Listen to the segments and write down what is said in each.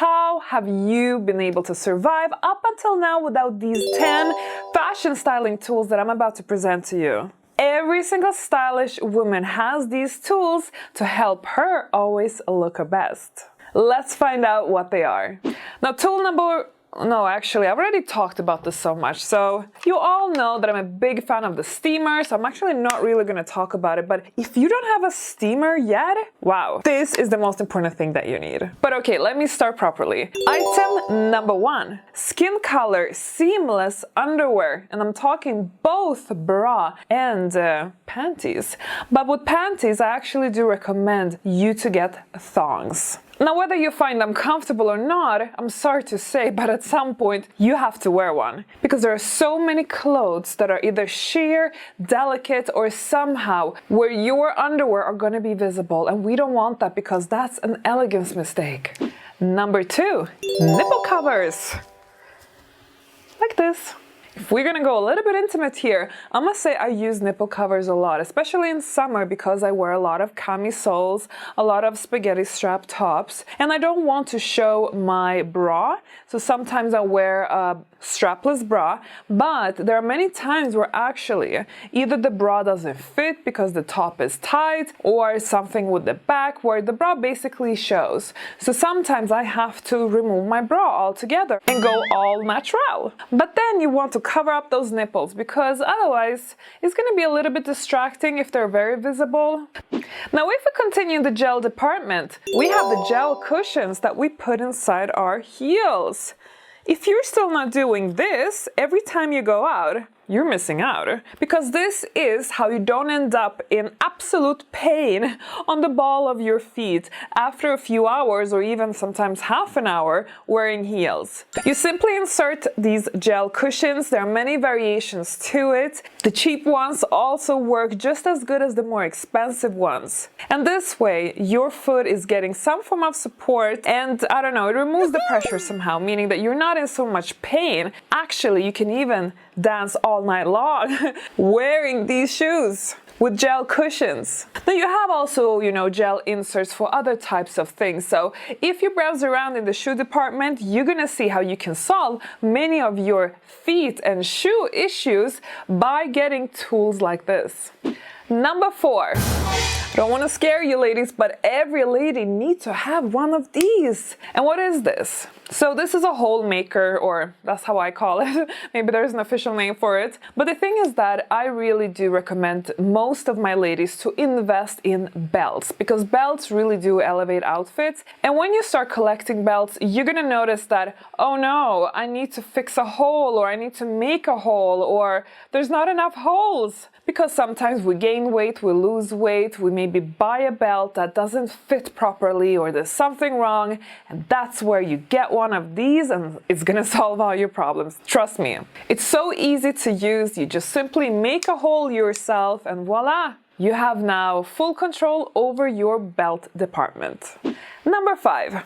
how have you been able to survive up until now without these 10 fashion styling tools that I'm about to present to you? Every single stylish woman has these tools to help her always look her best. Let's find out what they are. Now, actually, I've already talked about this so much. So you all know that I'm a big fan of the steamer, so I'm actually not really going to talk about it. But if you don't have a steamer yet, wow, this is the most important thing that you need. But okay, let me start properly. Item number 1, Skin Color Seamless Underwear. And I'm talking both bra and panties. But with panties, I actually do recommend you to get thongs. Now, whether you find them comfortable or not, I'm sorry to say, but at some point you have to wear one. Because there are so many clothes that are either sheer, delicate, or somehow where your underwear are going to be visible. And we don't want that because that's an elegance mistake. Number 2, nipple covers. Like this. If we're gonna go a little bit intimate here, I must say I use nipple covers a lot, especially in summer because I wear a lot of camisoles, a lot of spaghetti strap tops, and I don't want to show my bra, so sometimes I wear a strapless bra, but there are many times where actually either the bra doesn't fit because the top is tight or something with the back where the bra basically shows. So sometimes I have to remove my bra altogether and go all natural. But then you want to cover up those nipples because otherwise it's going to be a little bit distracting if they're very visible. Now, if we continue in the gel department, we have the gel cushions that we put inside our heels. If you're still not doing this every time you go out, you're missing out, because this is how you don't end up in absolute pain on the ball of your feet after a few hours or even sometimes half an hour wearing heels. You simply insert these gel cushions. There are many variations to it. The cheap ones also work just as good as the more expensive ones. And this way, your foot is getting some form of support and, I don't know, it removes the pressure somehow, meaning that you're not in so much pain. Actually, you can even dance all night long wearing these shoes with gel cushions. Now you have also, gel inserts for other types of things. So if you browse around in the shoe department, you're gonna see how you can solve many of your feet and shoe issues by getting tools like this. Number 4. I don't want to scare you ladies, but every lady needs to have one of these. And what is this? So this is a hole maker, or that's how I call it. Maybe there's an official name for it. But the thing is that I really do recommend most of my ladies to invest in belts, because belts really do elevate outfits. And when you start collecting belts, you're gonna notice that, oh no, I need to fix a hole, or I need to make a hole, or there's not enough holes. Because sometimes we gain weight, we lose weight, we maybe buy a belt that doesn't fit properly or there's something wrong, and that's where you get one of these and it's gonna solve all your problems. Trust me. It's so easy to use. You just simply make a hole yourself and voila! You have now full control over your belt department. Number 5. Now,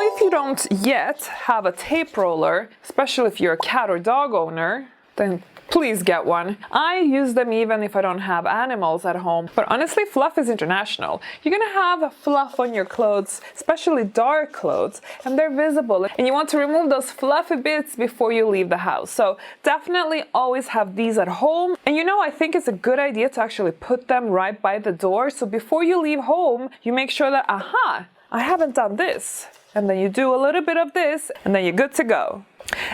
if you don't yet have a tape roller, especially if you're a cat or dog owner, then please get one. I use them even if I don't have animals at home. But honestly, fluff is international. You're gonna have fluff on your clothes, especially dark clothes, and they're visible. And you want to remove those fluffy bits before you leave the house. So definitely always have these at home. And I think it's a good idea to actually put them right by the door. So before you leave home, you make sure that, aha, I haven't done this. And then you do a little bit of this, and then you're good to go.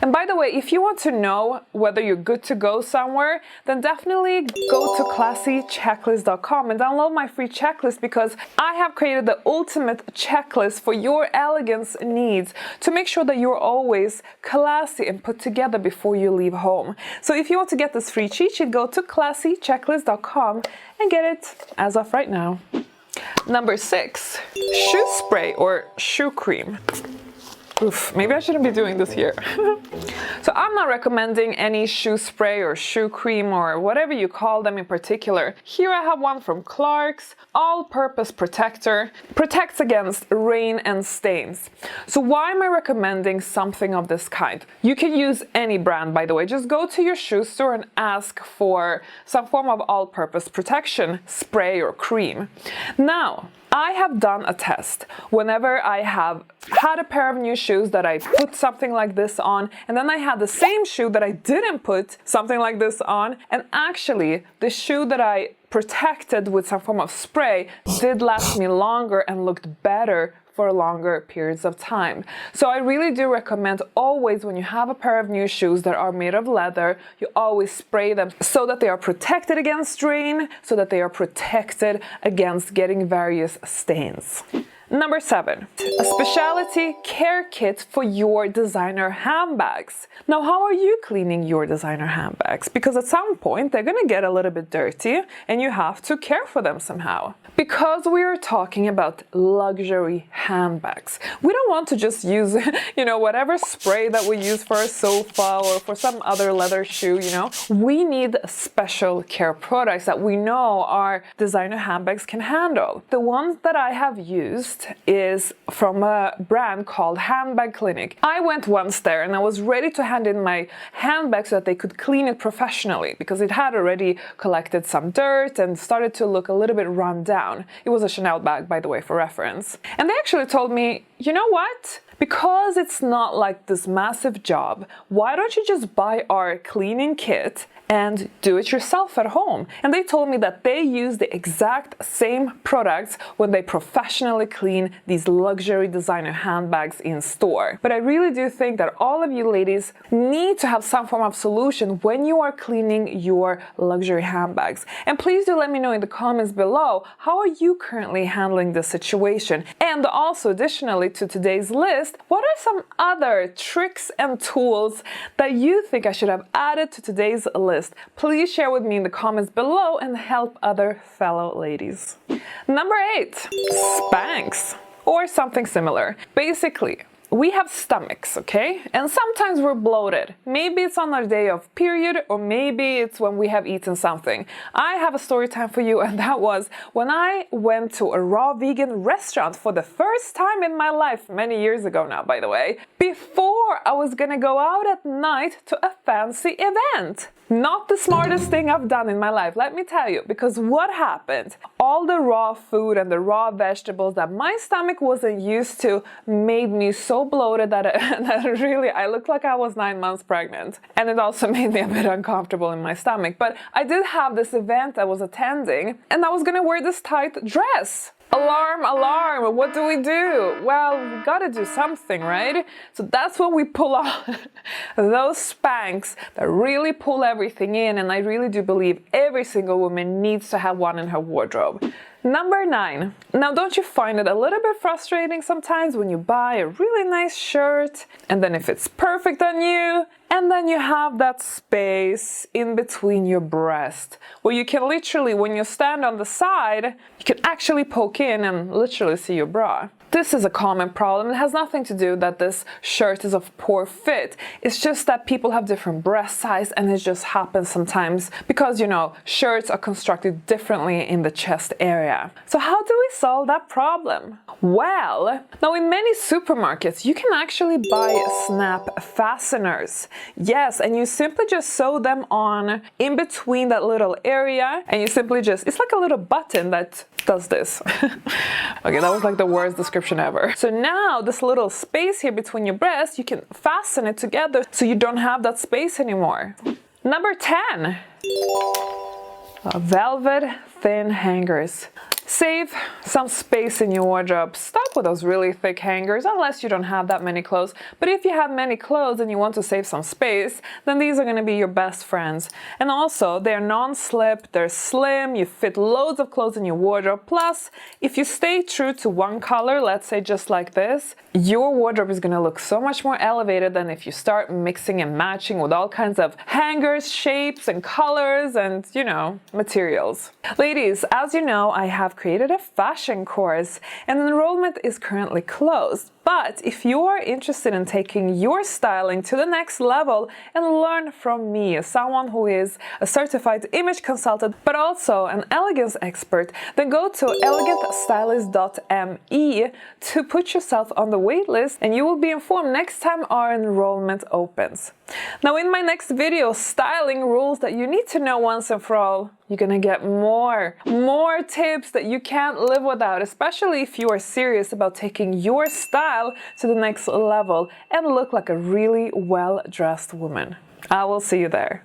And by the way, if you want to know whether you're good to go somewhere, then definitely go to classychecklist.com and download my free checklist, because I have created the ultimate checklist for your elegance needs to make sure that you're always classy and put together before you leave home. So if you want to get this free cheat sheet, go to classychecklist.com and get it as of right now. Number 6, shoe spray or shoe cream. Oof, maybe I shouldn't be doing this here. So I'm not recommending any shoe spray or shoe cream or whatever you call them in particular. Here I have one from Clarks, all-purpose protector, protects against rain and stains. So why am I recommending something of this kind? You can use any brand, by the way. Just go to your shoe store and ask for some form of all-purpose protection spray or cream. Now, I have done a test. Whenever I have had a pair of new shoes that I put something like this on, and then I had the same shoe that I didn't put something like this on, and actually the shoe that I protected with some form of spray did last me longer and looked better for longer periods of time. So I really do recommend always, when you have a pair of new shoes that are made of leather, you always spray them so that they are protected against rain, so that they are protected against getting various stains. Number 7, a specialty care kit for your designer handbags. Now, how are you cleaning your designer handbags? Because at some point they're gonna get a little bit dirty and you have to care for them somehow. Because we are talking about luxury handbags, we don't want to just use, whatever spray that we use for a sofa or for some other leather shoe, We need special care products that we know our designer handbags can handle. The ones that I have used is from a brand called Handbag Clinic. I went once there and I was ready to hand in my handbag so that they could clean it professionally, because it had already collected some dirt and started to look a little bit run down. It was a Chanel bag, by the way, for reference. And they actually told me, you know what? Because it's not like this massive job, why don't you just buy our cleaning kit and do it yourself at home? And they told me that they use the exact same products when they professionally clean these luxury designer handbags in store. But I really do think that all of you ladies need to have some form of solution when you are cleaning your luxury handbags. And please do let me know in the comments below, how are you currently handling this situation? And also, additionally to today's list, what are some other tricks and tools that you think I should have added to today's list? Please share with me in the comments below and help other fellow ladies. Number 8, Spanx or something similar. Basically, we have stomachs, okay? And sometimes we're bloated. Maybe it's on our day of period, or maybe it's when we have eaten something. I have a story time for you, and that was when I went to a raw vegan restaurant for the first time in my life, many years ago now, by the way, before I was gonna go out at night to a fancy event. Not the smartest thing I've done in my life, let me tell you, because what happened? All the raw food and the raw vegetables that my stomach wasn't used to made me so bloated that really I looked like I was 9 months pregnant. And it also made me a bit uncomfortable in my stomach. But I did have this event I was attending, and I was gonna wear this tight dress. Alarm, alarm, what do we do? Well, we gotta do something, right? So that's when we pull out those Spanx that really pull everything in, and I really do believe every single woman needs to have one in her wardrobe. Number 9. Now, don't you find it a little bit frustrating sometimes when you buy a really nice shirt and then it fits perfect on you, and then you have that space in between your breast where you can literally, when you stand on the side, you can actually poke in and literally see your bra. This is a common problem. It has nothing to do that this shirt is of poor fit. It's just that people have different breast size, and it just happens sometimes because, shirts are constructed differently in the chest area. So how do we solve that problem? Well, now in many supermarkets, you can actually buy snap fasteners. Yes, and you simply just sew them on in between that little area, and you simply it's like a little button that does this. Okay, that was like the worst description ever. So now this little space here between your breasts, you can fasten it together so you don't have that space anymore. Number 10, velvet thin hangers. Save some space in your wardrobe. Stop with those really thick hangers unless you don't have that many clothes. But if you have many clothes and you want to save some space, then these are going to be your best friends. And also, they're non-slip, they're slim, you fit loads of clothes in your wardrobe. Plus, if you stay true to one color, let's say just like this, your wardrobe is going to look so much more elevated than if you start mixing and matching with all kinds of hangers, shapes, and colors, and, materials. Ladies, as you know, I have created a fashion course, and enrollment is currently closed. But if you are interested in taking your styling to the next level and learn from me, someone who is a certified image consultant, but also an elegance expert, then go to elegantstylist.me to put yourself on the wait list, and you will be informed next time our enrollment opens. Now in my next video, styling rules that you need to know once and for all, you're gonna get more tips that you can't live without, especially if you are serious about taking your style to the next level and look like a really well-dressed woman. I will see you there.